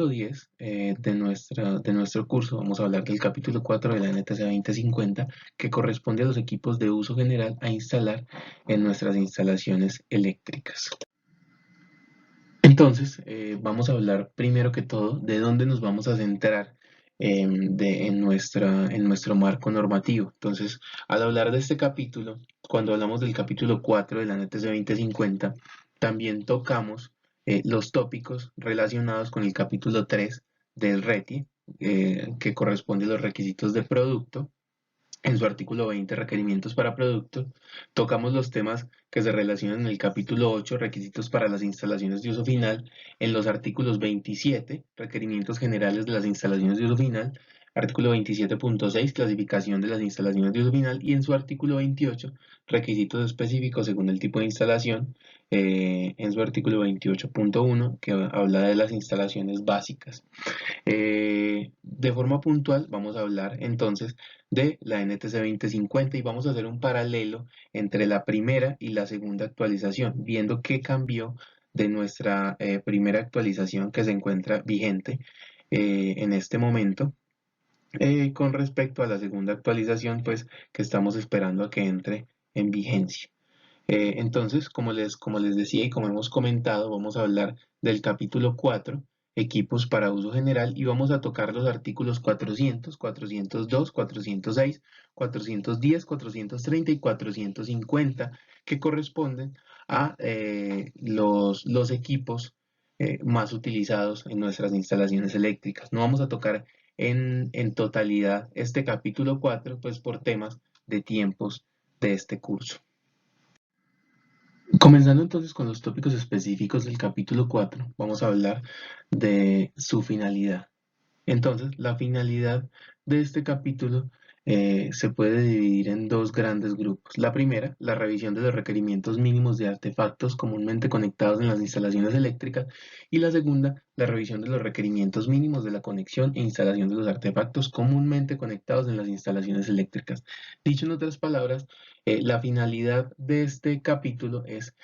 capítulo 10 de nuestro curso vamos a hablar del capítulo 4 de la NTC 2050 que corresponde a los equipos de uso general a instalar en nuestras instalaciones eléctricas. Entonces, vamos a hablar primero que todo de dónde nos vamos a centrar en nuestro marco normativo. Entonces, al hablar de este capítulo, cuando hablamos del capítulo 4 de la NTC 2050, también tocamos los tópicos relacionados con el capítulo 3 del RETI, que corresponde a los requisitos de producto. En su artículo 20, requerimientos para producto, tocamos los temas que se relacionan en el capítulo 8, requisitos para las instalaciones de uso final, en los artículos 27, requerimientos generales de las instalaciones de uso final, artículo 27.6, clasificación de las instalaciones de uso final, y en su artículo 28, requisitos específicos según el tipo de instalación, en su artículo 28.1, que habla de las instalaciones básicas. De forma puntual vamos a hablar entonces de la NTC 2050 y vamos a hacer un paralelo entre la primera y la segunda actualización, viendo qué cambió de nuestra primera actualización que se encuentra vigente en este momento con respecto a la segunda actualización pues que estamos esperando a que entre en vigencia. Entonces, como les decía y como hemos comentado, vamos a hablar del capítulo 4, equipos para uso general, y vamos a tocar los artículos 400, 402, 406, 410, 430 y 450, que corresponden a los equipos más utilizados en nuestras instalaciones eléctricas. No vamos a tocar en totalidad este capítulo 4, pues por temas de tiempos de este curso. Comenzando entonces con los tópicos específicos del capítulo 4, vamos a hablar de su finalidad. Entonces, la finalidad de este capítulo se puede dividir en dos grandes grupos. La primera, la revisión de los requerimientos mínimos de artefactos comúnmente conectados en las instalaciones eléctricas, y la segunda, la revisión de los requerimientos mínimos de la conexión e instalación de los artefactos comúnmente conectados en las instalaciones eléctricas. Dicho en otras palabras, la finalidad de este capítulo es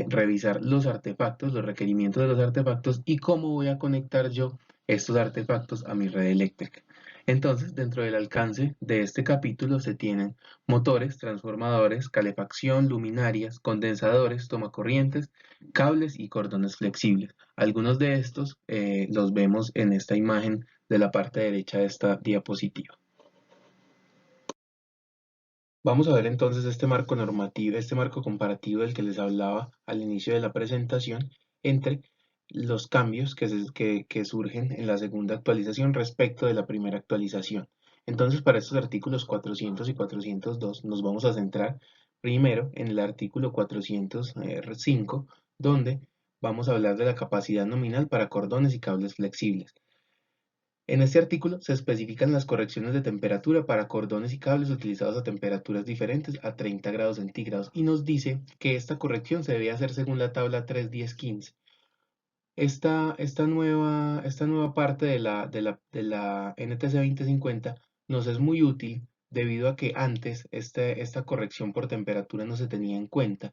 revisar los artefactos, los requerimientos de los artefactos y cómo voy a conectar yo estos artefactos a mi red eléctrica. Entonces, dentro del alcance de este capítulo se tienen motores, transformadores, calefacción, luminarias, condensadores, tomacorrientes, cables y cordones flexibles. Algunos de estos los vemos en esta imagen de la parte derecha de esta diapositiva. Vamos a ver entonces este marco normativo, este marco comparativo del que les hablaba al inicio de la presentación entre los cambios que surgen en la segunda actualización respecto de la primera actualización. Entonces, para estos artículos 400 y 402 nos vamos a centrar primero en el artículo 405, donde vamos a hablar de la capacidad nominal para cordones y cables flexibles. En este artículo se especifican las correcciones de temperatura para cordones y cables utilizados a temperaturas diferentes a 30 grados centígrados y nos dice que esta corrección se debe hacer según la tabla 3.10.15. Esta nueva parte de la NTC 2050 nos es muy útil debido a que antes esta corrección por temperatura no se tenía en cuenta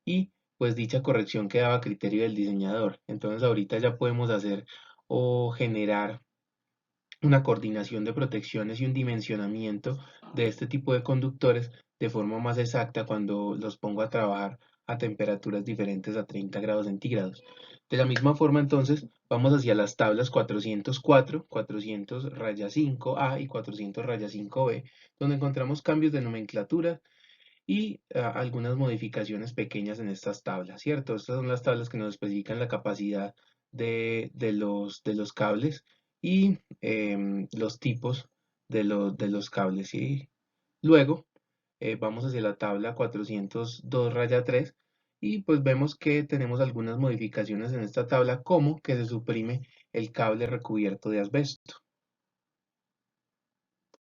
y pues dicha corrección quedaba a criterio del diseñador. Entonces ahorita ya podemos hacer o generar una coordinación de protecciones y un dimensionamiento de este tipo de conductores de forma más exacta cuando los pongo a trabajar a temperaturas diferentes a 30 grados centígrados. De la misma forma, entonces, vamos hacia las tablas 404, 400-5A y 400-5B, donde encontramos cambios de nomenclatura y algunas modificaciones pequeñas en estas tablas, ¿cierto? Estas son las tablas que nos especifican la capacidad de los cables y los tipos de los cables, ¿sí? Luego vamos hacia la tabla 402-3 y pues vemos que tenemos algunas modificaciones en esta tabla, como que se suprime el cable recubierto de asbesto.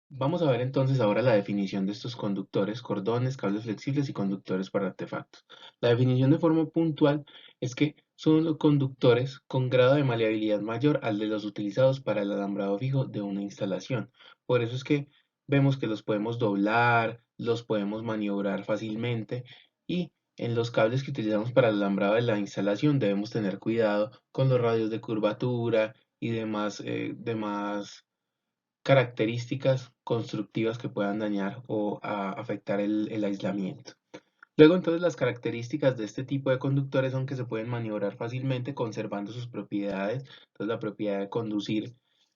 Vamos a ver entonces ahora la definición de estos conductores, cordones, cables flexibles y conductores para artefactos. La definición de forma puntual es que son los conductores con grado de maleabilidad mayor al de los utilizados para el alambrado fijo de una instalación. Por eso es que vemos que los podemos doblar, los podemos maniobrar fácilmente y en los cables que utilizamos para el alambrado de la instalación debemos tener cuidado con los radios de curvatura y demás características constructivas que puedan dañar o afectar el aislamiento. Luego, entonces, las características de este tipo de conductores son que se pueden maniobrar fácilmente conservando sus propiedades, entonces la propiedad de conducir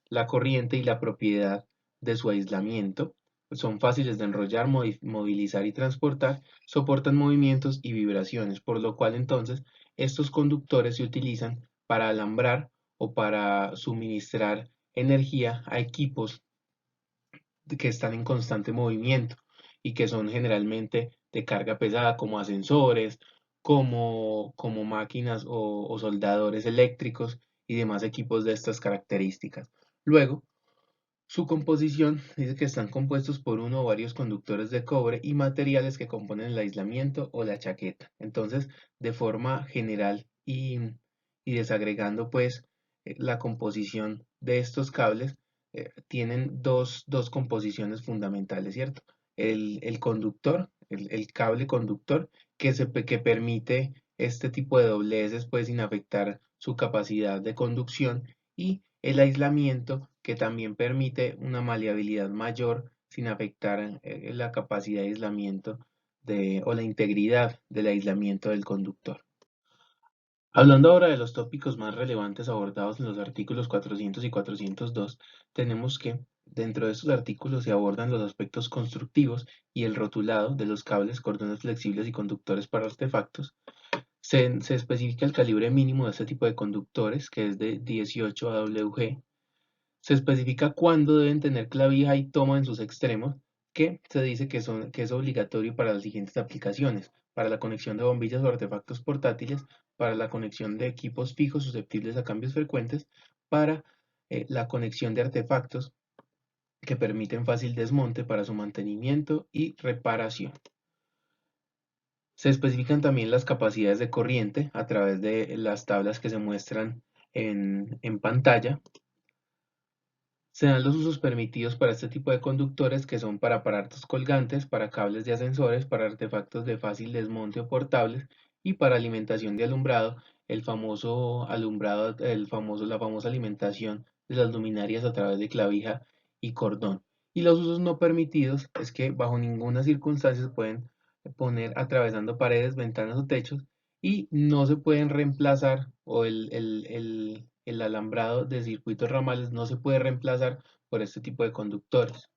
la corriente y la propiedad de su aislamiento. Son fáciles de enrollar, movilizar y transportar, soportan movimientos y vibraciones, por lo cual entonces estos conductores se utilizan para alambrar o para suministrar energía a equipos que están en constante movimiento y que son generalmente de carga pesada como ascensores, como máquinas o soldadores eléctricos y demás equipos de estas características. Luego, su composición dice que están compuestos por uno o varios conductores de cobre y materiales que componen el aislamiento o la chaqueta. Entonces, de forma general y desagregando pues la composición de estos cables, tienen dos composiciones fundamentales, ¿cierto? El conductor, el cable conductor que permite este tipo de dobleces pues sin afectar su capacidad de conducción y el aislamiento que también permite una maleabilidad mayor sin afectar la capacidad de aislamiento o la integridad del aislamiento del conductor. Hablando ahora de los tópicos más relevantes abordados en los artículos 400 y 402, tenemos que dentro de estos artículos se abordan los aspectos constructivos y el rotulado de los cables, cordones flexibles y conductores para artefactos. Se especifica el calibre mínimo de este tipo de conductores, que es de 18 AWG. Se especifica cuándo deben tener clavija y toma en sus extremos, que se dice que es obligatorio para las siguientes aplicaciones: para la conexión de bombillas o artefactos portátiles, para la conexión de equipos fijos susceptibles a cambios frecuentes, para la conexión de artefactos que permiten fácil desmonte para su mantenimiento y reparación. Se especifican también las capacidades de corriente a través de las tablas que se muestran en pantalla. Se dan los usos permitidos para este tipo de conductores, que son para aparatos colgantes, para cables de ascensores, para artefactos de fácil desmonte o portables y para alimentación de alumbrado, el famoso alumbrado, la famosa alimentación de las luminarias a través de clavija y cordón. Y los usos no permitidos es que bajo ninguna circunstancia se pueden poner atravesando paredes, ventanas o techos y no se pueden reemplazar o el alambrado de circuitos ramales no se puede reemplazar por este tipo de conductores.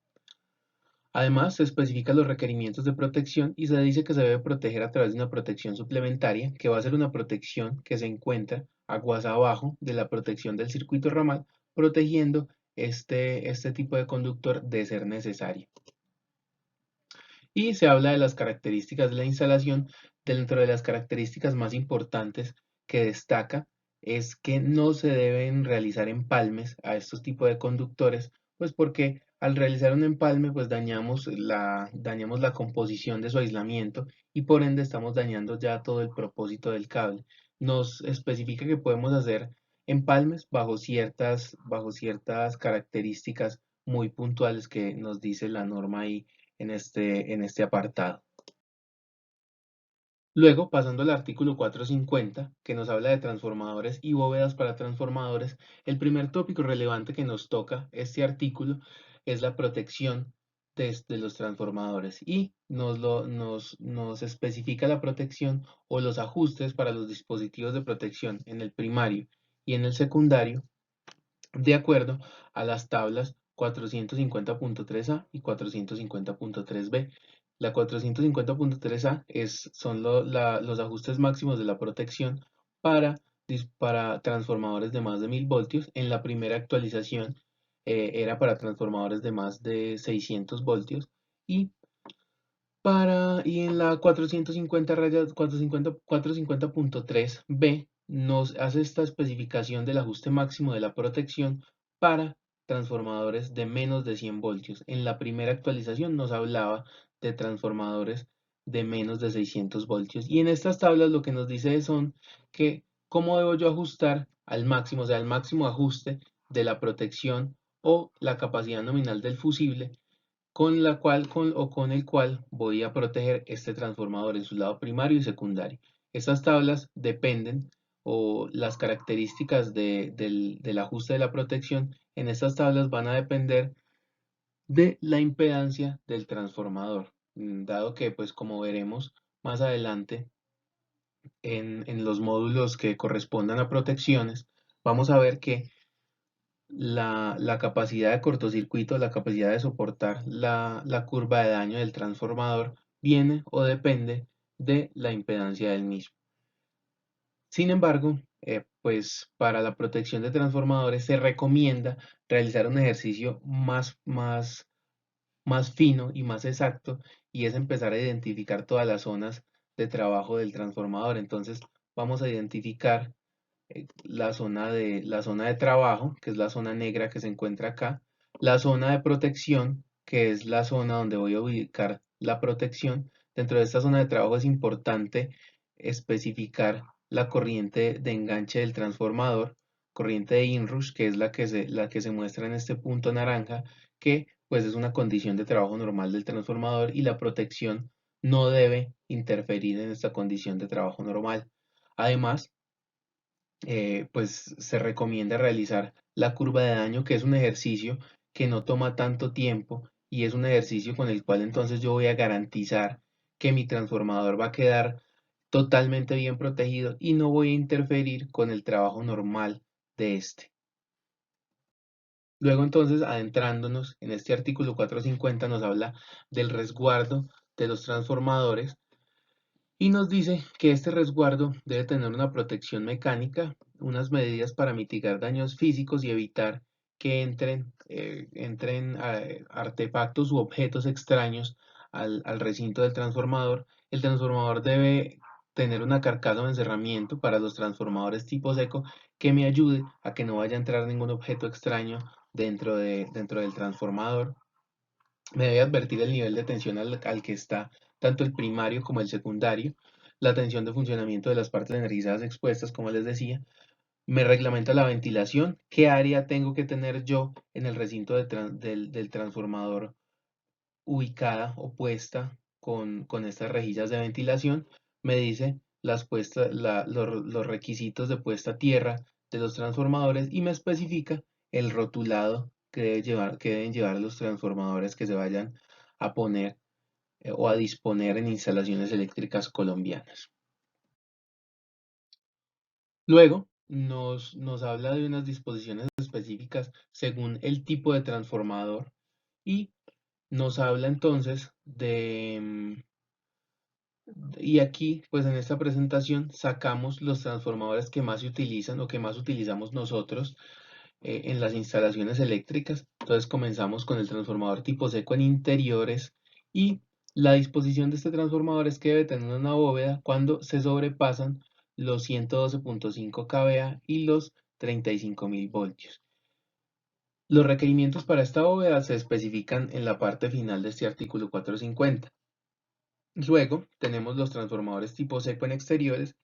Además, se especifican los requerimientos de protección y se dice que se debe proteger a través de una protección suplementaria, que va a ser una protección que se encuentra aguas abajo de la protección del circuito ramal, protegiendo este tipo de conductor de ser necesario. Y se habla de las características de la instalación. Dentro de las características más importantes que destaca es que no se deben realizar empalmes a estos tipos de conductores, pues porque al realizar un empalme pues dañamos la composición de su aislamiento y por ende estamos dañando ya todo el propósito del cable. Nos especifica que podemos hacer empalmes bajo ciertas características muy puntuales que nos dice la norma ahí en este apartado. Luego, pasando al artículo 450, que nos habla de transformadores y bóvedas para transformadores, el primer tópico relevante que nos toca este artículo es la protección de los transformadores y nos especifica la protección o los ajustes para los dispositivos de protección en el primario y en el secundario, de acuerdo a las tablas 450.3a y 450.3b. La 450.3a son los ajustes máximos de la protección para transformadores de más de 1000 voltios. En la primera actualización era para transformadores de más de 600 voltios y en la 450.3b nos hace esta especificación del ajuste máximo de la protección para transformadores de menos de 100 voltios. En la primera actualización nos hablaba de transformadores de menos de 600 voltios. Y en estas tablas lo que nos dice son que cómo debo yo ajustar al máximo, o sea, al máximo ajuste de la protección o la capacidad nominal del fusible con el cual voy a proteger este transformador en su lado primario y secundario. Estas tablas dependen o las características del ajuste de la protección en estas tablas van a depender de la impedancia del transformador, dado que, pues como veremos más adelante en los módulos que correspondan a protecciones, vamos a ver que la capacidad de cortocircuito, la capacidad de soportar la curva de daño del transformador viene o depende de la impedancia del mismo. Sin embargo, pues para la protección de transformadores se recomienda realizar un ejercicio más fino y más exacto, y es empezar a identificar todas las zonas de trabajo del transformador. Entonces vamos a identificar la zona de trabajo, que es la zona negra que se encuentra acá, la zona de protección, que es la zona donde voy a ubicar la protección. Dentro de esta zona de trabajo es importante especificar la corriente de enganche del transformador, corriente de inrush, que es la que se muestra en este punto naranja, que pues es una condición de trabajo normal del transformador y la protección no debe interferir en esta condición de trabajo normal. Además, pues se recomienda realizar la curva de daño, que es un ejercicio que no toma tanto tiempo y es un ejercicio con el cual entonces yo voy a garantizar que mi transformador va a quedar totalmente bien protegido y no voy a interferir con el trabajo normal de este. Luego entonces, adentrándonos en este artículo 450, nos habla del resguardo de los transformadores y nos dice que este resguardo debe tener una protección mecánica, unas medidas para mitigar daños físicos y evitar que entren artefactos u objetos extraños al recinto del transformador. El transformador debe tener una carcasa o encerramiento para los transformadores tipo seco que me ayude a que no vaya a entrar ningún objeto extraño dentro del transformador. Me debe advertir el nivel de tensión al que está tanto el primario como el secundario, la tensión de funcionamiento de las partes energizadas expuestas, como les decía. Me reglamenta la ventilación, qué área tengo que tener yo en el recinto del transformador ubicada o puesta con estas rejillas de ventilación. Me dice los requisitos de puesta a tierra de los transformadores y me especifica el rotulado que deben llevar los transformadores que se vayan a poner o a disponer en instalaciones eléctricas colombianas. Luego nos habla de unas disposiciones específicas según el tipo de transformador y nos habla entonces y aquí, pues en esta presentación sacamos los transformadores que más se utilizan o que más utilizamos nosotros en las instalaciones eléctricas. Entonces comenzamos con el transformador tipo seco en interiores y la disposición de este transformador es que debe tener una bóveda cuando se sobrepasan los 112.5 kVA y los 35.000 voltios. Los requerimientos para esta bóveda se especifican en la parte final de este artículo 450. Luego tenemos los transformadores tipo seco en exteriores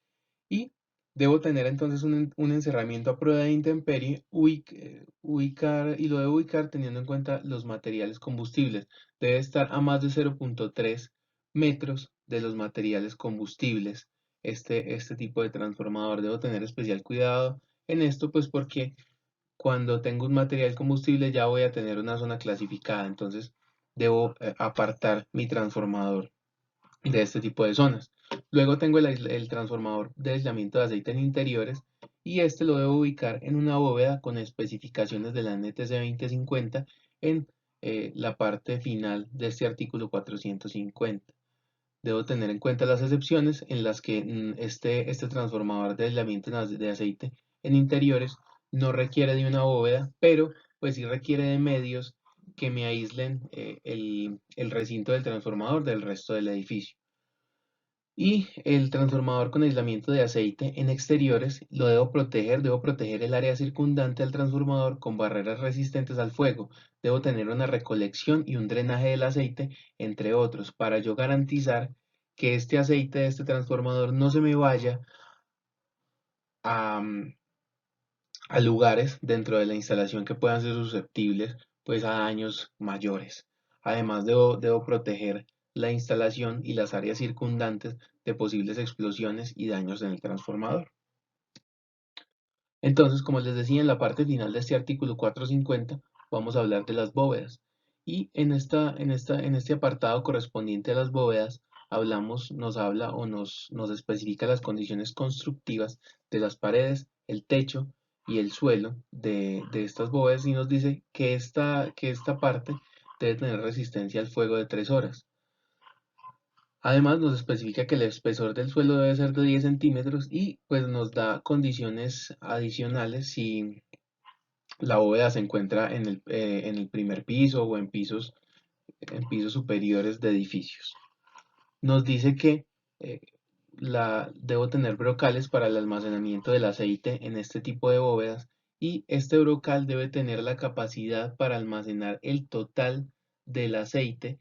y debo tener entonces un encerramiento a prueba de intemperie, y lo debo ubicar teniendo en cuenta los materiales combustibles. Debe estar a más de 0.3 metros de los materiales combustibles. Este tipo de transformador debo tener especial cuidado en esto, pues porque cuando tengo un material combustible ya voy a tener una zona clasificada, entonces debo apartar mi transformador de este tipo de zonas. Luego tengo el transformador de aislamiento de aceite en interiores y este lo debo ubicar en una bóveda con especificaciones de la NTC 2050 en la parte final de este artículo 450. Debo tener en cuenta las excepciones en las que este transformador de aislamiento de aceite en interiores no requiere de una bóveda, pero pues sí requiere de medios que me aíslen el recinto del transformador del resto del edificio. Y el transformador con aislamiento de aceite en exteriores lo debo proteger el área circundante al transformador con barreras resistentes al fuego. Debo tener una recolección y un drenaje del aceite, entre otros, para yo garantizar que este aceite de este transformador no se me vaya a, a lugares dentro de la instalación que puedan ser susceptibles pues a daños mayores. Además debo proteger la instalación y las áreas circundantes de posibles explosiones y daños en el transformador. Entonces, como les decía, en la parte final de este artículo 450 vamos a hablar de las bóvedas. Y en este apartado correspondiente a las bóvedas, nos habla o nos especifica las condiciones constructivas de las paredes, el techo y el suelo de estas bóvedas y nos dice que esta parte debe tener resistencia al fuego de 3 horas. Además nos especifica que el espesor del suelo debe ser de 10 centímetros y pues nos da condiciones adicionales si la bóveda se encuentra en el primer piso o en pisos superiores de edificios. Nos dice que eh, debo tener brocales para el almacenamiento del aceite en este tipo de bóvedas y este brocal debe tener la capacidad para almacenar el total del aceite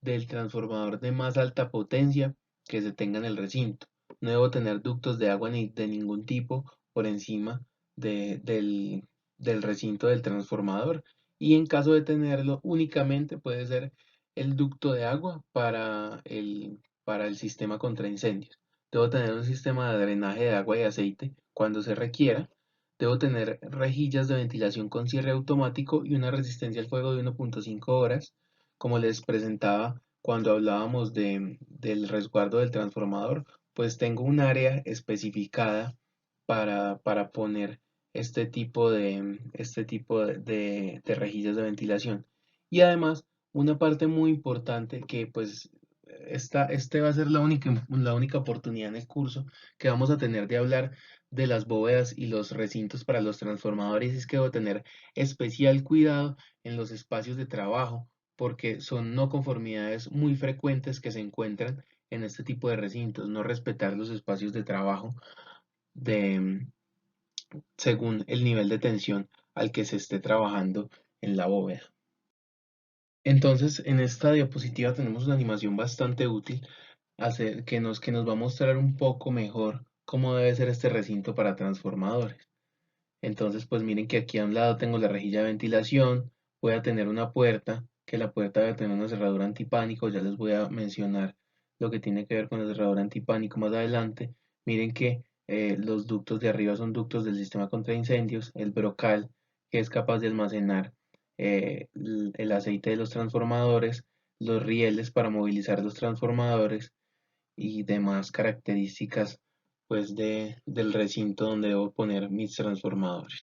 del transformador de más alta potencia que se tenga en el recinto. No debo tener ductos de agua ni de ningún tipo por encima del recinto del transformador y en caso de tenerlo únicamente puede ser el ducto de agua para el sistema contra incendios. Debo tener un sistema de drenaje de agua y aceite cuando se requiera. Debo tener rejillas de ventilación con cierre automático y una resistencia al fuego de 1.5 horas, como les presentaba cuando hablábamos del resguardo del transformador, pues tengo un área especificada para poner este tipo de rejillas de ventilación. Y además, una parte muy importante que pues este va a ser la única oportunidad en el curso que vamos a tener de hablar de las bóvedas y los recintos para los transformadores, es que debo tener especial cuidado en los espacios de trabajo, porque son no conformidades muy frecuentes que se encuentran en este tipo de recintos, no respetar los espacios de trabajo de, según el nivel de tensión al que se esté trabajando en la bóveda. Entonces, en esta diapositiva tenemos una animación bastante útil que nos va a mostrar un poco mejor cómo debe ser este recinto para transformadores. Entonces, pues miren que aquí a un lado tengo la rejilla de ventilación, voy a tener una puerta, que la puerta debe tener una cerradura antipánico, ya les voy a mencionar lo que tiene que ver con la cerradura antipánico más adelante. Miren que los ductos de arriba son ductos del sistema contra incendios, el brocal, que es capaz de almacenar el aceite de los transformadores, los rieles para movilizar los transformadores y demás características pues del recinto donde debo poner mis transformadores.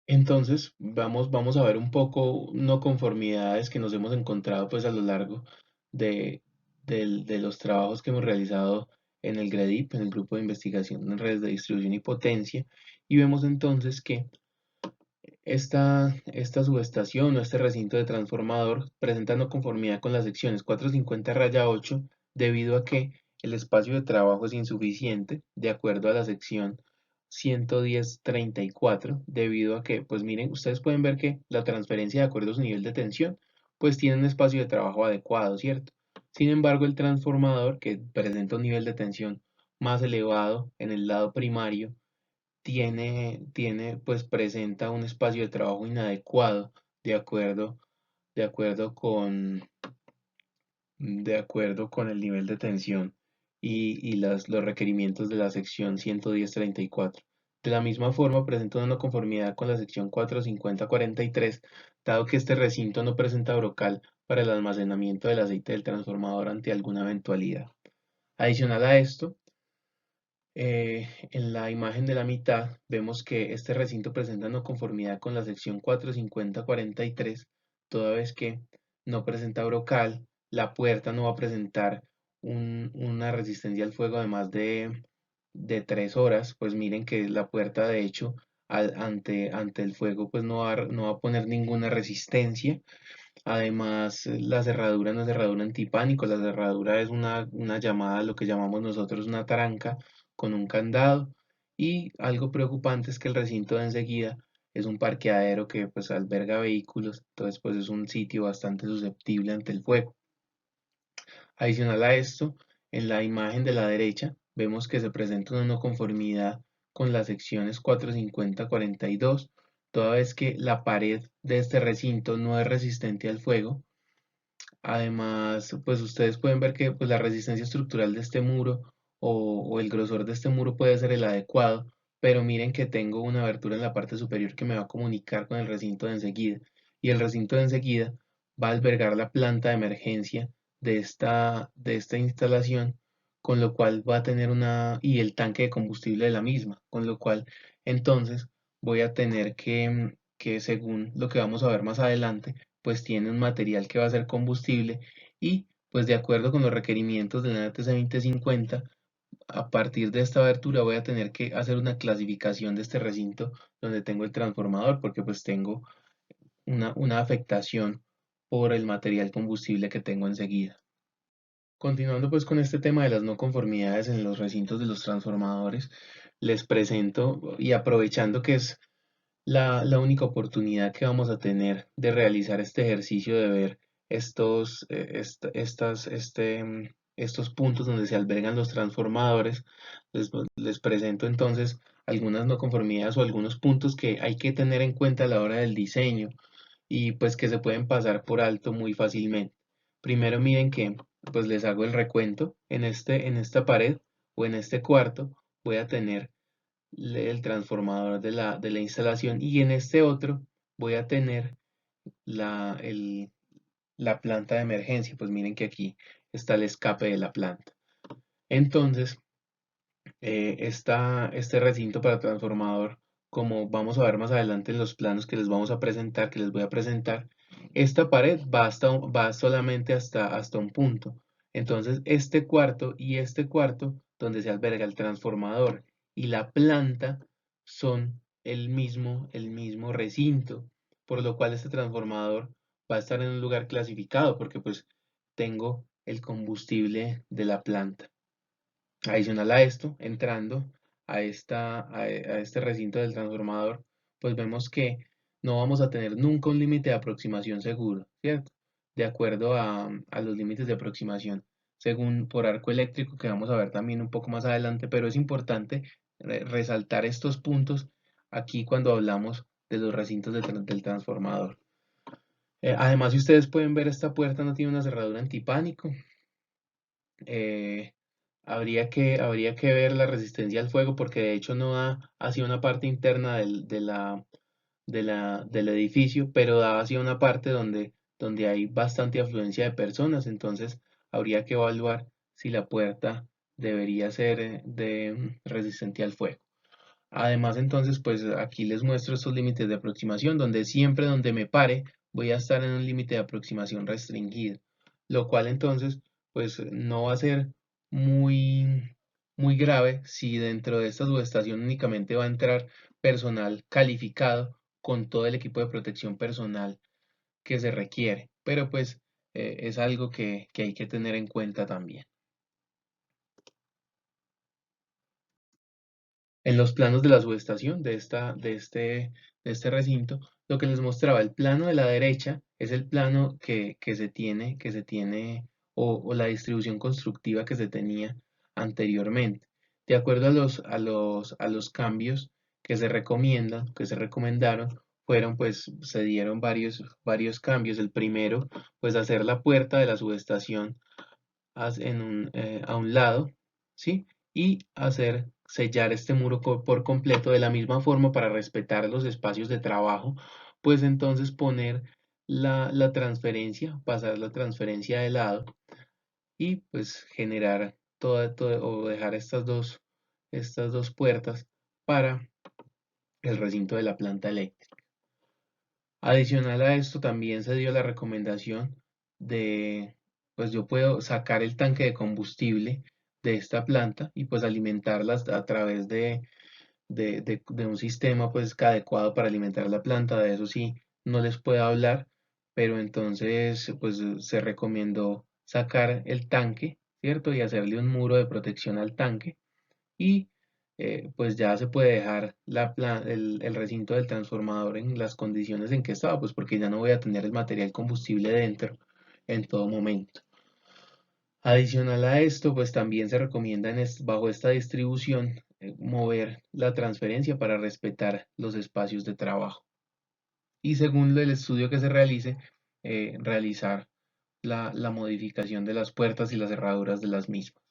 Entonces, vamos a ver un poco no conformidades que nos hemos encontrado pues a lo largo de, de los trabajos que hemos realizado en el GREDIP, en el Grupo de Investigación en Redes de Distribución y Potencia, y vemos entonces que esta subestación o este recinto de transformador presenta no conformidad con las secciones 450-8 debido a que el espacio de trabajo es insuficiente de acuerdo a la sección 110-34 debido a que, pues miren, ustedes pueden ver que la transferencia de acuerdo a su nivel de tensión pues tiene un espacio de trabajo adecuado, ¿cierto? Sin embargo, el transformador que presenta un nivel de tensión más elevado en el lado primario pues presenta un espacio de trabajo inadecuado de acuerdo, de acuerdo de acuerdo con el nivel de tensión y los requerimientos de la sección 110-34. De la misma forma, presenta una no conformidad con la sección 450-43, dado que este recinto no presenta brocal para el almacenamiento del aceite del transformador ante alguna eventualidad. Adicional a esto, en la imagen de la mitad vemos que este recinto presenta no conformidad con la sección 450-43, toda vez que no presenta brocal, la puerta no va a presentar una resistencia al fuego de más de 3 horas, pues miren que la puerta de hecho ante el fuego pues no va a poner ninguna resistencia. Además, la cerradura no es cerradura antipánico, la cerradura es una llamada, lo que llamamos nosotros una tranca con un candado. Y algo preocupante es que el recinto de enseguida es un parqueadero que pues alberga vehículos, entonces pues es un sitio bastante susceptible ante el fuego. Adicional a esto, en la imagen de la derecha vemos que se presenta una no conformidad con las secciones 450-42, toda vez que la pared de este recinto no es resistente al fuego. Además, pues ustedes pueden ver que pues, la resistencia estructural de este muro o el grosor de este muro puede ser el adecuado, pero miren que tengo una abertura en la parte superior que me va a comunicar con el recinto de enseguida. Y el recinto de enseguida va a albergar la planta de emergencia de esta instalación, con lo cual va a tener y el tanque de combustible de la misma, con lo cual entonces voy a tener que según lo que vamos a ver más adelante, pues tiene un material que va a ser combustible y pues de acuerdo con los requerimientos de la NTC 2050, a partir de esta abertura voy a tener que hacer una clasificación de este recinto donde tengo el transformador porque pues tengo una afectación por el material combustible que tengo enseguida. Continuando pues con este tema de las no conformidades en los recintos de los transformadores, les presento y aprovechando que es la única oportunidad que vamos a tener de realizar este ejercicio de ver estos puntos donde se albergan los transformadores, les presento entonces algunas no conformidades o algunos puntos que hay que tener en cuenta a la hora del diseño y pues que se pueden pasar por alto muy fácilmente. Primero miren que pues les hago el recuento en esta pared o en este cuarto voy a tener el transformador de la instalación y en este otro voy a tener la, el- la planta de emergencia. Pues miren que aquí está el escape de la planta. Entonces, este recinto para transformador, como vamos a ver más adelante en los planos que les vamos a presentar, que les voy a presentar, esta pared va solamente hasta un punto. Entonces, este cuarto y este cuarto, donde se alberga el transformador y la planta, son el mismo recinto, por lo cual este transformador va a estar en un lugar clasificado, porque pues tengo el combustible de la planta. Adicional a esto, entrando a este recinto del transformador, pues vemos que no vamos a tener nunca un límite de aproximación seguro, ¿cierto? De acuerdo a los límites de aproximación, según por arco eléctrico, que vamos a ver también un poco más adelante, pero es importante resaltar estos puntos aquí cuando hablamos de los recintos del transformador. Además, si ustedes pueden ver, esta puerta no tiene una cerradura antipánico. eh, habría que ver la resistencia al fuego porque de hecho no da hacia una parte interna del edificio, pero da hacia una parte donde hay bastante afluencia de personas, entonces habría que evaluar si la puerta debería ser resistente al fuego. Además, entonces, pues aquí les muestro estos límites de aproximación, donde siempre donde me pare voy a estar en un límite de aproximación restringido, lo cual entonces, pues no va a ser muy, muy grave si dentro de esta subestación únicamente va a entrar personal calificado con todo el equipo de protección personal que se requiere, pero pues es algo que hay que tener en cuenta también. En los planos de la subestación de este recinto, lo que les mostraba, el plano de la derecha es el plano que se tiene o la distribución constructiva que se tenía anteriormente. De acuerdo a los cambios que se recomiendan, que se recomendaron, pues se dieron varios cambios. El primero, pues hacer la puerta de la subestación a un lado, ¿sí? Y sellar este muro por completo de la misma forma para respetar los espacios de trabajo, pues entonces poner la transferencia, pasar la transferencia de lado y pues generar o dejar estas dos puertas para el recinto de la planta eléctrica. Adicional a esto, también se dio la recomendación de, pues yo puedo sacar el tanque de combustible de esta planta y pues alimentarlas a través de un sistema pues adecuado para alimentar la planta. De eso sí, no les puedo hablar, pero entonces pues se recomendó sacar el tanque, ¿cierto? Y hacerle un muro de protección al tanque y pues ya se puede dejar el recinto del transformador en las condiciones en que estaba, pues porque ya no voy a tener el material combustible dentro en todo momento. Adicional a esto, pues también se recomienda bajo esta distribución mover la transferencia para respetar los espacios de trabajo. Y según el estudio que se realice, realizar la modificación de las puertas y las cerraduras de las mismas.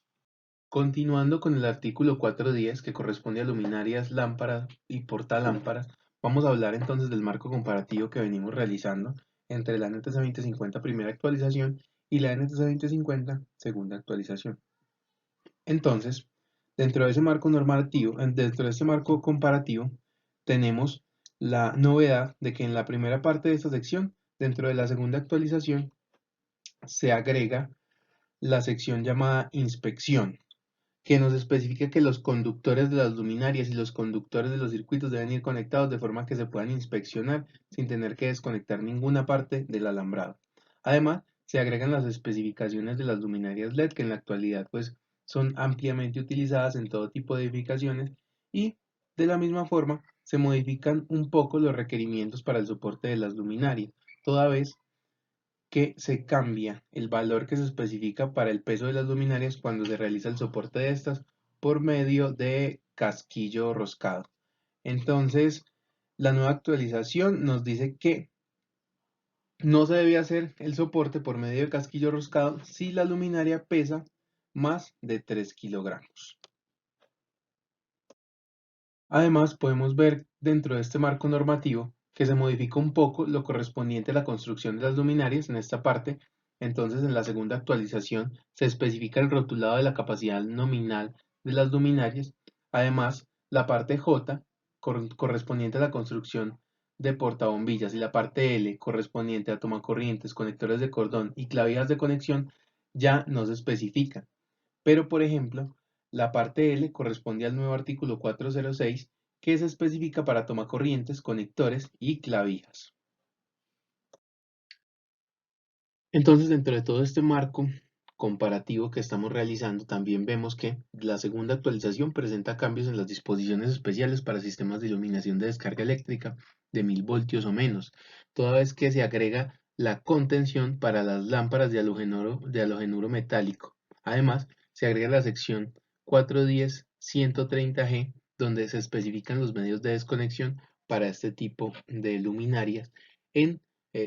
Continuando con el artículo 410 que corresponde a luminarias, lámparas y portalámparas, vamos a hablar entonces del marco comparativo que venimos realizando entre la NTSA 2050 primera actualización y la NTSA 2050 segunda actualización. Entonces, dentro de ese marco normativo, dentro de este marco comparativo, tenemos la novedad de que en la primera parte de esta sección, dentro de la segunda actualización, se agrega la sección llamada inspección, que nos especifica que los conductores de las luminarias y los conductores de los circuitos deben ir conectados de forma que se puedan inspeccionar sin tener que desconectar ninguna parte del alambrado. Además, se agregan las especificaciones de las luminarias LED que en la actualidad pues son ampliamente utilizadas en todo tipo de edificaciones y de la misma forma se modifican un poco los requerimientos para el soporte de las luminarias, toda vez que se cambia el valor que se especifica para el peso de las luminarias cuando se realiza el soporte de estas por medio de casquillo roscado. Entonces, la nueva actualización nos dice que no se debe hacer el soporte por medio de casquillo roscado si la luminaria pesa más de 3 kilogramos. Además, podemos ver dentro de este marco normativo que se modifica un poco lo correspondiente a la construcción de las luminarias en esta parte. Entonces, en la segunda actualización se especifica el rotulado de la capacidad nominal de las luminarias. Además, la parte J correspondiente a la construcción de portabombillas y la parte L correspondiente a tomacorrientes, conectores de cordón y clavijas de conexión ya no se especifican. Pero, por ejemplo, la parte L corresponde al nuevo artículo 406 que se especifica para tomacorrientes, conectores y clavijas. Entonces, dentro de todo este marco comparativo que estamos realizando, también vemos que la segunda actualización presenta cambios en las disposiciones especiales para sistemas de iluminación de descarga eléctrica de 1000 voltios o menos, toda vez que se agrega la contención para las lámparas de halogenuro metálico. Además, se agrega la sección 410-130G, donde se especifican los medios de desconexión para este tipo de luminarias en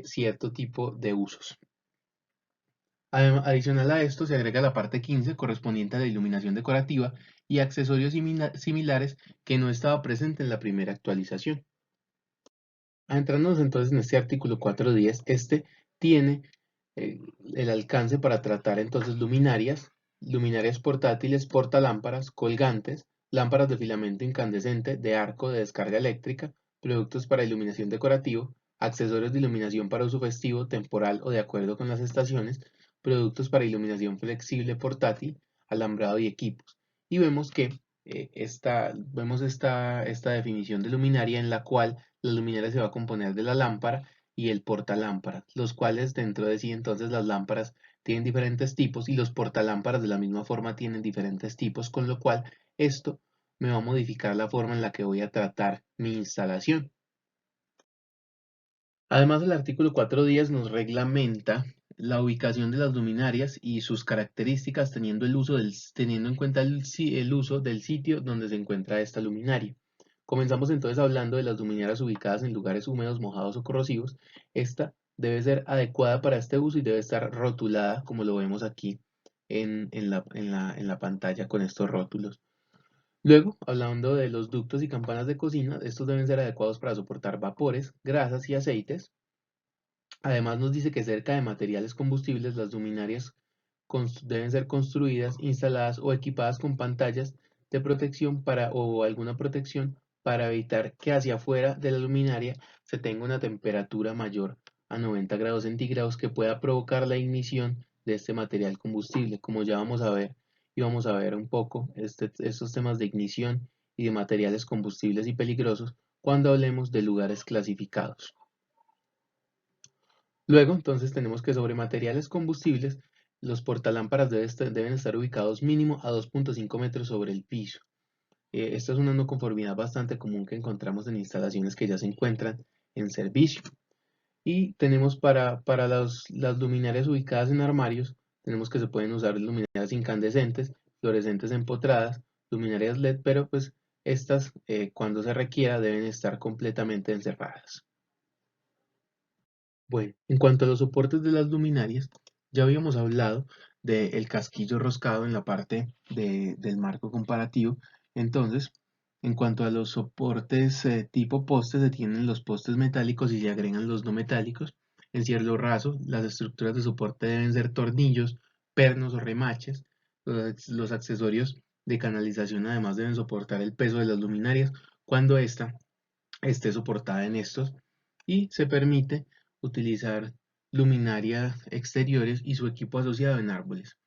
cierto tipo de usos. Adicional a esto se agrega la parte 15 correspondiente a la iluminación decorativa y accesorios similares que no estaba presente en la primera actualización. Adentrándonos entonces en este artículo 410, este tiene el alcance para tratar entonces luminarias portátiles, portalámparas, colgantes, lámparas de filamento incandescente, de arco de descarga eléctrica, productos para iluminación decorativo, accesorios de iluminación para uso festivo, temporal o de acuerdo con las estaciones, productos para iluminación flexible portátil, alambrado y equipos. Y vemos que esta definición de luminaria en la cual la luminaria se va a componer de la lámpara y el portalámpara, los cuales dentro de sí entonces las lámparas tienen diferentes tipos y los portalámparas de la misma forma tienen diferentes tipos, con lo cual esto me va a modificar la forma en la que voy a tratar mi instalación. Además, el artículo 410 nos reglamenta la ubicación de las luminarias y sus características teniendo en cuenta el uso del sitio donde se encuentra esta luminaria. Comenzamos entonces hablando de las luminarias ubicadas en lugares húmedos, mojados o corrosivos. Esta debe ser adecuada para este uso y debe estar rotulada como lo vemos aquí en la pantalla con estos rótulos. Luego, hablando de los ductos y campanas de cocina, estos deben ser adecuados para soportar vapores, grasas y aceites. Además nos dice que cerca de materiales combustibles las luminarias deben ser construidas, instaladas o equipadas con pantallas de protección o alguna protección para evitar que hacia afuera de la luminaria se tenga una temperatura mayor a 90 grados centígrados que pueda provocar la ignición de este material combustible, como ya vamos a ver, y vamos a ver un poco estos temas de ignición y de materiales combustibles y peligrosos cuando hablemos de lugares clasificados. Luego, entonces, tenemos que sobre materiales combustibles, los portalámparas deben estar ubicados mínimo a 2.5 metros sobre el piso. Esta es una no conformidad bastante común que encontramos en instalaciones que ya se encuentran en servicio. Y tenemos para las luminarias ubicadas en armarios, tenemos que se pueden usar luminarias incandescentes, fluorescentes empotradas, luminarias LED, pero pues estas cuando se requiera deben estar completamente encerradas. Bueno, en cuanto a los soportes de las luminarias, ya habíamos hablado del casquillo roscado en la parte del marco comparativo. Entonces, en cuanto a los soportes tipo poste, se tienen los postes metálicos y se agregan los no metálicos. En cierre raso, las estructuras de soporte deben ser tornillos, pernos o remaches. Los accesorios de canalización además deben soportar el peso de las luminarias cuando ésta esté soportada en estos, y se permite utilizar luminarias exteriores y su equipo asociado en árboles.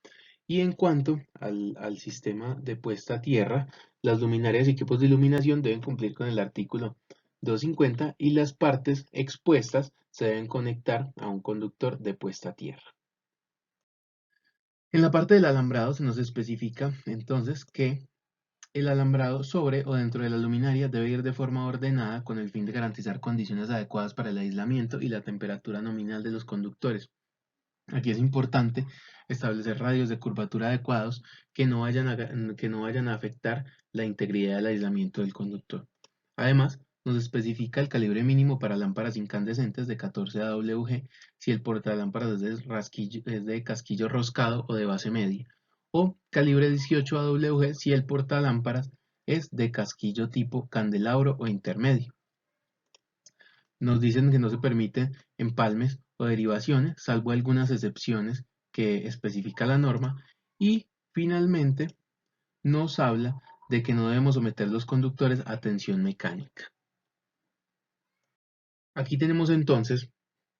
Y en cuanto al sistema de puesta a tierra, las luminarias y equipos de iluminación deben cumplir con el artículo 250 y las partes expuestas se deben conectar a un conductor de puesta a tierra. En la parte del alambrado se nos especifica entonces que el alambrado sobre o dentro de la luminaria debe ir de forma ordenada con el fin de garantizar condiciones adecuadas para el aislamiento y la temperatura nominal de los conductores. Aquí es importante establecer radios de curvatura adecuados que no vayan a afectar la integridad del aislamiento del conductor. Además, nos especifica el calibre mínimo para lámparas incandescentes de 14 AWG si el portalámparas es de casquillo roscado o de base media, o calibre 18 AWG si el portalámparas es de casquillo tipo candelabro o intermedio. Nos dicen que no se permiten empalmes o derivaciones, salvo algunas excepciones que especifica la norma. Y finalmente nos habla de que no debemos someter los conductores a tensión mecánica. Aquí tenemos entonces,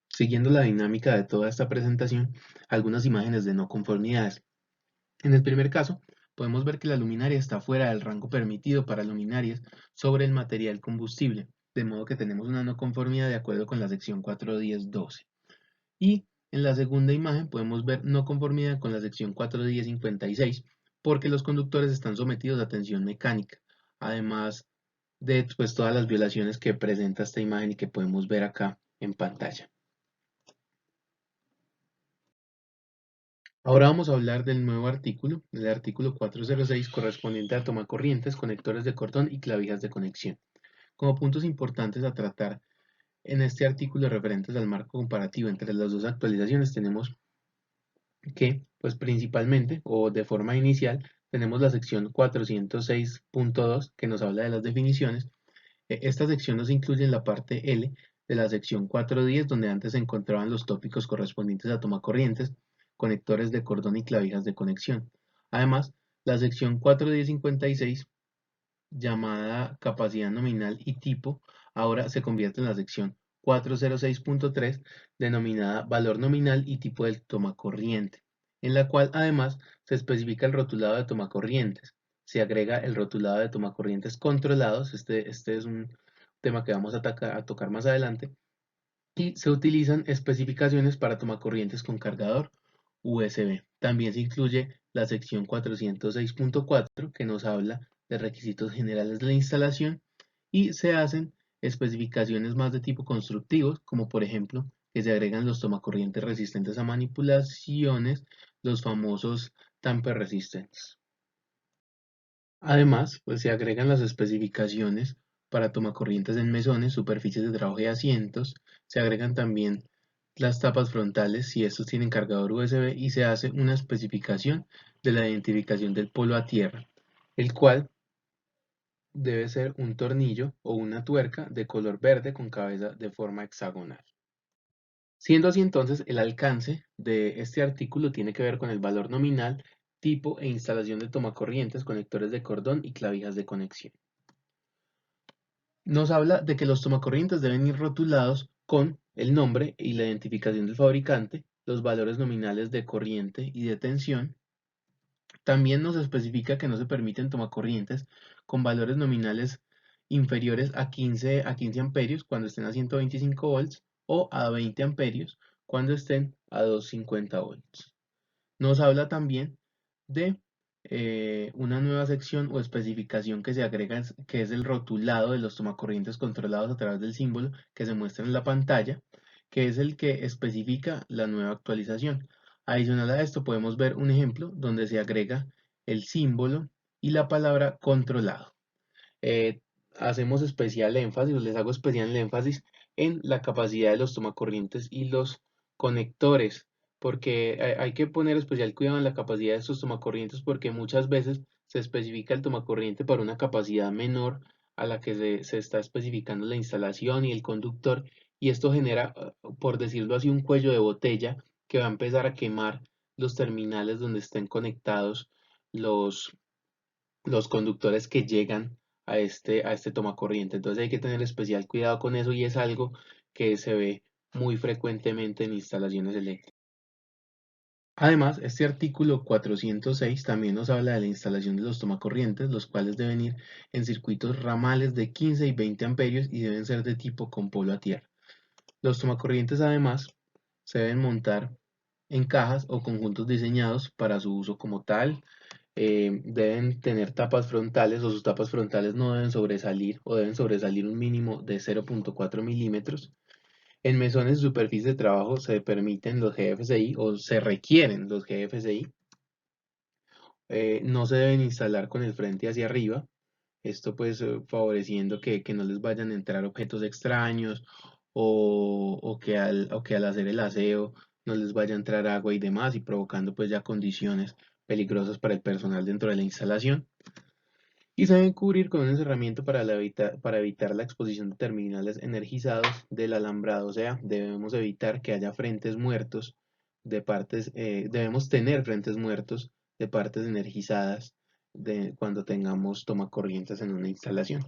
siguiendo la dinámica de toda esta presentación, algunas imágenes de no conformidades. En el primer caso, podemos ver que la luminaria está fuera del rango permitido para luminarias sobre el material combustible, de modo que tenemos una no conformidad de acuerdo con la sección 410.12. Y en la segunda imagen podemos ver no conformidad con la sección 410.56, porque los conductores están sometidos a tensión mecánica, además de pues, todas las violaciones que presenta esta imagen y que podemos ver acá en pantalla. Ahora vamos a hablar del nuevo artículo, el artículo 406 correspondiente a tomacorrientes, conectores de cordón y clavijas de conexión. Como puntos importantes a tratar en este artículo referentes al marco comparativo entre las dos actualizaciones tenemos que, pues principalmente o de forma inicial, tenemos la sección 406.2 que nos habla de las definiciones. Esta sección nos incluye en la parte L de la sección 410, donde antes se encontraban los tópicos correspondientes a tomacorrientes, conectores de cordón y clavijas de conexión. Además, la sección 410.56, llamada capacidad nominal y tipo, ahora se convierte en la sección 406.3, denominada valor nominal y tipo del tomacorriente, en la cual además se especifica el rotulado de tomacorrientes. Se agrega el rotulado de tomacorrientes controlados, este es un tema que vamos a tocar más adelante, y se utilizan especificaciones para tomacorrientes con cargador USB. También se incluye la sección 406.4 que nos habla de requisitos generales de la instalación, y se hacen especificaciones más de tipo constructivos, como por ejemplo que se agregan los tomacorrientes resistentes a manipulaciones, los famosos tamper resistentes. Además, pues se agregan las especificaciones para tomacorrientes en mesones, superficies de trabajo y asientos. Se agregan también las tapas frontales si estos tienen cargador USB, y se hace una especificación de la identificación del polo a tierra, el cual debe ser un tornillo o una tuerca de color verde con cabeza de forma hexagonal. Siendo así entonces, el alcance de este artículo tiene que ver con el valor nominal, tipo e instalación de tomacorrientes, conectores de cordón y clavijas de conexión. Nos habla de que los tomacorrientes deben ir rotulados con el nombre y la identificación del fabricante, los valores nominales de corriente y de tensión. También nos especifica que no se permiten tomacorrientes con valores nominales inferiores a 15 amperios cuando estén a 125 volts, o a 20 amperios cuando estén a 250 volts. Nos habla también de una nueva sección o especificación que se agrega, que es el rotulado de los tomacorrientes controlados a través del símbolo que se muestra en la pantalla, que es el que especifica la nueva actualización. Adicional a esto podemos ver un ejemplo donde se agrega el símbolo y la palabra controlado. Eh, Hacemos especial énfasis, o les hago especial énfasis en la capacidad de los tomacorrientes y los conectores porque hay que poner especial cuidado en la capacidad de estos tomacorrientes porque muchas veces se especifica el tomacorriente para una capacidad menor a la que se está especificando la instalación y el conductor, y esto genera, por decirlo así, un cuello de botella que va a empezar a quemar los terminales donde estén conectados los, los conductores que llegan a este tomacorriente. Entonces hay que tener especial cuidado con eso y es algo que se ve muy frecuentemente en instalaciones eléctricas. Además, este artículo 406 también nos habla de la instalación de los tomacorrientes, los cuales deben ir en circuitos ramales de 15 y 20 amperios y deben ser de tipo con polo a tierra. Los tomacorrientes además se deben montar en cajas o conjuntos diseñados para su uso como tal. Deben tener tapas frontales o sus tapas frontales no deben sobresalir o deben sobresalir un mínimo de 0,4 milímetros. En mesones de superficie de trabajo se permiten los GFCI o se requieren los GFCI. No se deben instalar con el frente hacia arriba. Esto pues favoreciendo que no les vayan a entrar objetos extraños o que al hacer el aseo no les vaya a entrar agua y demás y provocando pues ya condiciones peligrosas para el personal dentro de la instalación. Y se deben cubrir con un encerramiento para evitar la exposición de terminales energizados del alambrado. O sea, debemos evitar que haya frentes muertos de partes, debemos tener frentes muertos de partes energizadas cuando tengamos tomacorrientes en una instalación.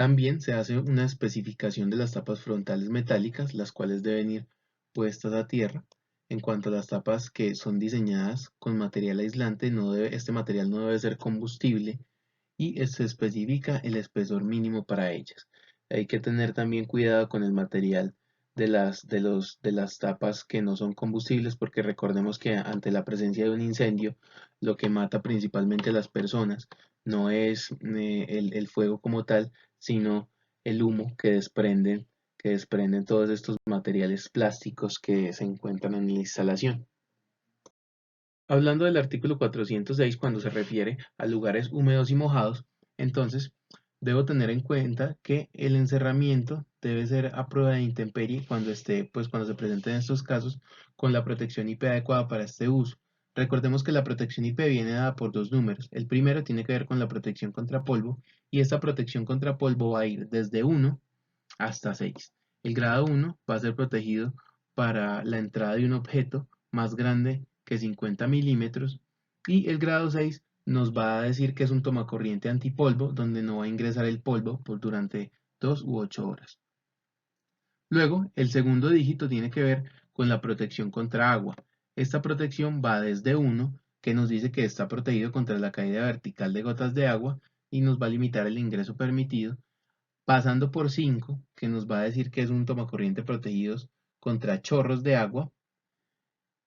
También se hace una especificación de las tapas frontales metálicas, las cuales deben ir puestas a tierra. En cuanto a las tapas que son diseñadas con material aislante, este material no debe ser combustible y se especifica el espesor mínimo para ellas. Hay que tener también cuidado con el material de las tapas que no son combustibles porque recordemos que ante la presencia de un incendio lo que mata principalmente a las personas no es el fuego como tal, sino el humo que desprenden todos estos materiales plásticos que se encuentran en la instalación. Hablando del artículo 406, cuando se refiere a lugares húmedos y mojados, entonces debo tener en cuenta que el encerramiento debe ser a prueba de intemperie cuando cuando se presenten estos casos con la protección IP adecuada para este uso. Recordemos que la protección IP viene dada por dos números. El primero tiene que ver con la protección contra polvo y esta protección contra polvo va a ir desde 1 hasta 6. El grado 1 va a ser protegido para la entrada de un objeto más grande que 50 milímetros y el grado 6 nos va a decir que es un tomacorriente antipolvo donde no va a ingresar el polvo por durante 2 u 8 horas. Luego, el segundo dígito tiene que ver con la protección contra agua. Esta protección va desde 1, que nos dice que está protegido contra la caída vertical de gotas de agua y nos va a limitar el ingreso permitido, pasando por 5, que nos va a decir que es un tomacorriente protegidos contra chorros de agua,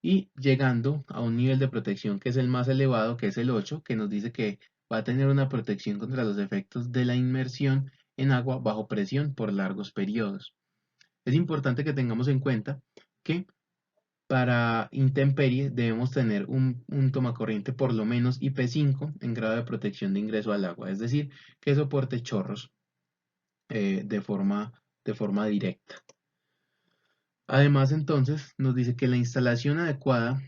y llegando a un nivel de protección que es el más elevado, que es el 8, que nos dice que va a tener una protección contra los efectos de la inmersión en agua bajo presión por largos periodos. Es importante que tengamos en cuenta que para intemperie debemos tener un tomacorriente por lo menos IP5 en grado de protección de ingreso al agua, es decir, que soporte chorros eh, de forma, de forma directa. Además, entonces, nos dice que la instalación adecuada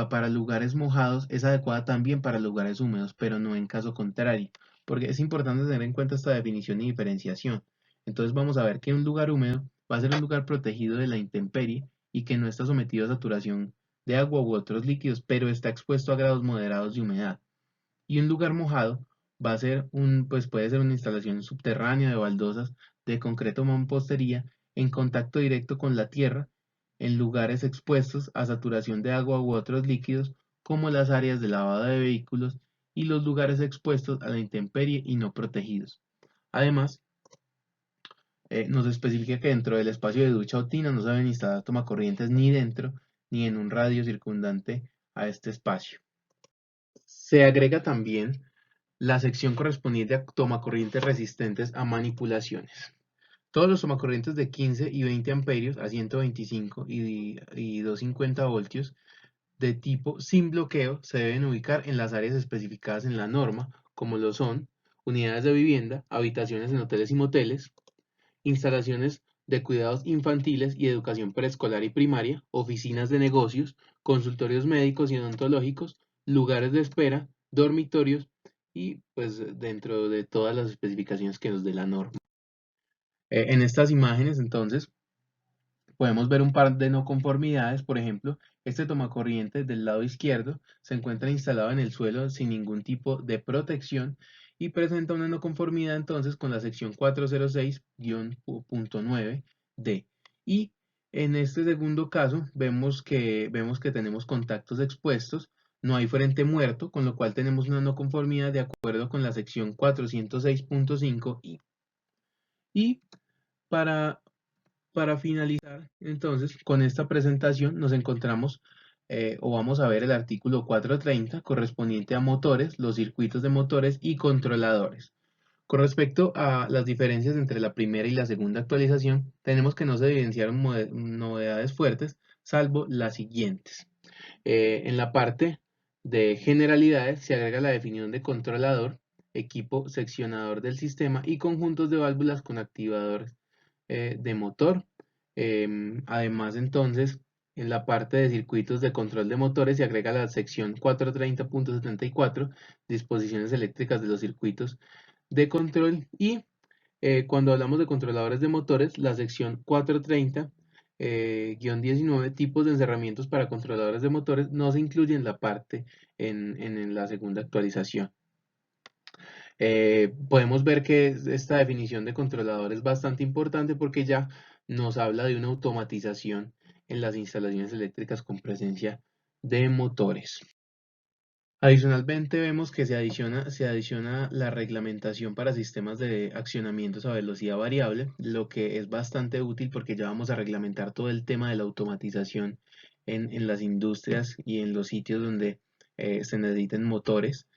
para lugares mojados es adecuada también para lugares húmedos, pero no en caso contrario, porque es importante tener en cuenta esta definición y diferenciación. Entonces, vamos a ver que un lugar húmedo va a ser un lugar protegido de la intemperie y que no está sometido a saturación de agua u otros líquidos, pero está expuesto a grados moderados de humedad. Y un lugar mojado va a ser pues puede ser una instalación subterránea de baldosas de concreto o mampostería en contacto directo con la tierra en lugares expuestos a saturación de agua u otros líquidos como las áreas de lavado de vehículos y los lugares expuestos a la intemperie y no protegidos. Además, nos especifica que dentro del espacio de ducha o tina no se deben instalar tomacorrientes ni dentro ni en un radio circundante a este espacio. Se agrega también la sección correspondiente a tomacorrientes resistentes a manipulaciones. Todos los tomacorrientes de 15 y 20 amperios a 125 y 250 voltios de tipo sin bloqueo se deben ubicar en las áreas especificadas en la norma, como lo son unidades de vivienda, habitaciones en hoteles y moteles, instalaciones de cuidados infantiles y educación preescolar y primaria, oficinas de negocios, consultorios médicos y odontológicos, lugares de espera, dormitorios y pues dentro de todas las especificaciones que nos dé la norma. En estas imágenes entonces podemos ver un par de no conformidades. Por ejemplo, este tomacorriente del lado izquierdo se encuentra instalado en el suelo sin ningún tipo de protección y presenta una no conformidad entonces con la sección 406-9D. Y en este segundo caso vemos que tenemos contactos expuestos, no hay frente muerto, con lo cual tenemos una no conformidad de acuerdo con la sección 406.5 y para finalizar, entonces, con esta presentación nos encontramos o vamos a ver el artículo 430 correspondiente a motores, los circuitos de motores y controladores. Con respecto a las diferencias entre la primera y la segunda actualización, tenemos que no se evidenciaron novedades fuertes, salvo las siguientes. En la parte de generalidades se agrega la definición de controlador, equipo seccionador del sistema y conjuntos de válvulas con activadores de motor. Además, entonces, en la parte de circuitos de control de motores se agrega la sección 430.74, disposiciones eléctricas de los circuitos de control y cuando hablamos de controladores de motores, la sección 430-19, tipos de encerramientos para controladores de motores, no se incluye en la parte en la segunda actualización. Podemos ver que esta definición de controlador es bastante importante porque ya nos habla de una automatización en las instalaciones eléctricas con presencia de motores. Adicionalmente vemos que se adiciona la reglamentación para sistemas de accionamientos a velocidad variable, lo que es bastante útil porque ya vamos a reglamentar todo el tema de la automatización en las industrias y en los sitios donde se necesiten motores.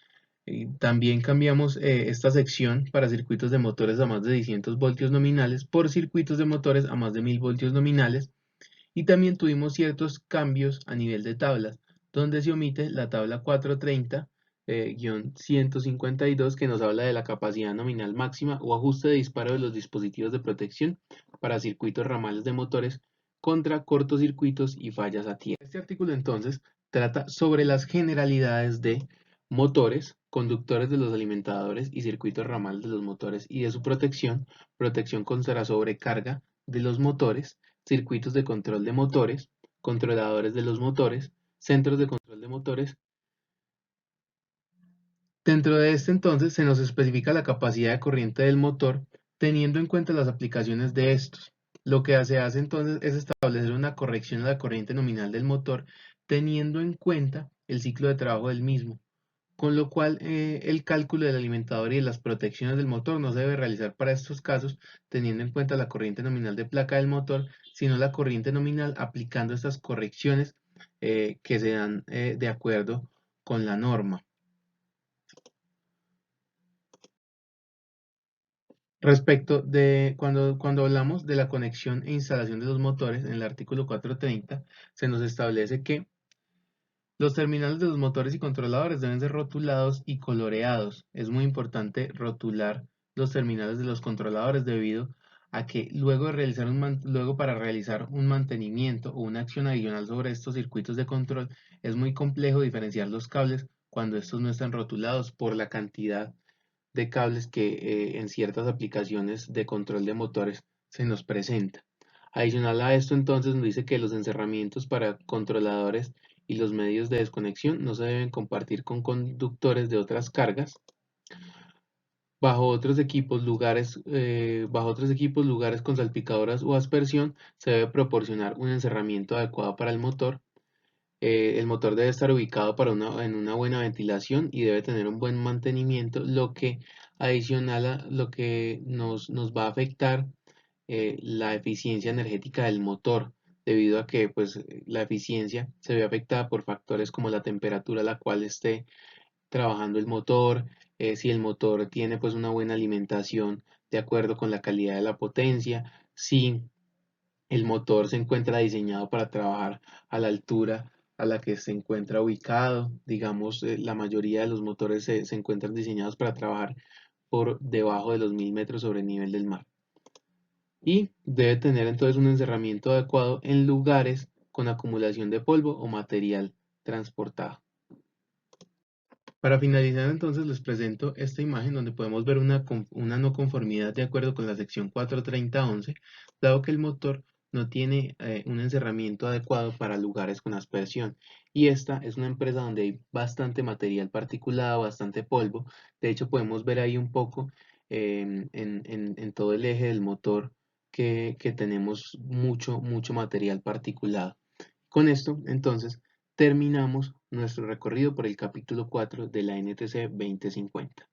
Y también cambiamos esta sección para circuitos de motores a más de 600 voltios nominales por circuitos de motores a más de 1000 voltios nominales. Y también tuvimos ciertos cambios a nivel de tablas, donde se omite la tabla 430-152 que nos habla de la capacidad nominal máxima o ajuste de disparo de los dispositivos de protección para circuitos ramales de motores contra cortocircuitos y fallas a tierra. Este artículo entonces trata sobre las generalidades de motores, conductores de los alimentadores y circuitos ramales de los motores y de su protección, protección contra sobrecarga de los motores, circuitos de control de motores, controladores de los motores, centros de control de motores. Dentro de este entonces se nos especifica la capacidad de corriente del motor teniendo en cuenta las aplicaciones de estos. Lo que se hace entonces es establecer una corrección a la corriente nominal del motor teniendo en cuenta el ciclo de trabajo del mismo, con lo cual el cálculo del alimentador y de las protecciones del motor no se debe realizar para estos casos teniendo en cuenta la corriente nominal de placa del motor, sino la corriente nominal aplicando estas correcciones que se dan de acuerdo con la norma. Respecto de cuando hablamos de la conexión e instalación de los motores, en el artículo 430 se nos establece que los terminales de los motores y controladores deben ser rotulados y coloreados. Es muy importante rotular los terminales de los controladores debido a que luego para realizar un mantenimiento o una acción adicional sobre estos circuitos de control es muy complejo diferenciar los cables cuando estos no están rotulados por la cantidad de cables que en ciertas aplicaciones de control de motores se nos presenta. Adicional a esto, entonces nos dice que los encerramientos para controladores y los medios de desconexión no se deben compartir con conductores de otras cargas. Bajo otros equipos, lugares con salpicadoras o aspersión, se debe proporcionar un encerramiento adecuado para el motor. El motor debe estar ubicado en una buena ventilación y debe tener un buen mantenimiento, lo que adicional a lo que nos va a afectar la eficiencia energética del motor, debido a que pues, la eficiencia se ve afectada por factores como la temperatura a la cual esté trabajando el motor, si el motor tiene pues una buena alimentación de acuerdo con la calidad de la potencia, si el motor se encuentra diseñado para trabajar a la altura a la que se encuentra ubicado. Digamos, la mayoría de los motores se encuentran diseñados para trabajar por debajo de los 1000 metros sobre el nivel del mar. y debe tener entonces un encerramiento adecuado en lugares con acumulación de polvo o material transportado. Para finalizar entonces les presento esta imagen donde podemos ver una no conformidad de acuerdo con la sección 430.11, dado que el motor no tiene un encerramiento adecuado para lugares con aspersión. Y esta es una empresa donde hay bastante material particulado, bastante polvo. De hecho podemos ver ahí un poco en todo el eje del motor que tenemos mucho material particulado. Con esto, entonces, terminamos nuestro recorrido por el capítulo 4 de la NTC 2050.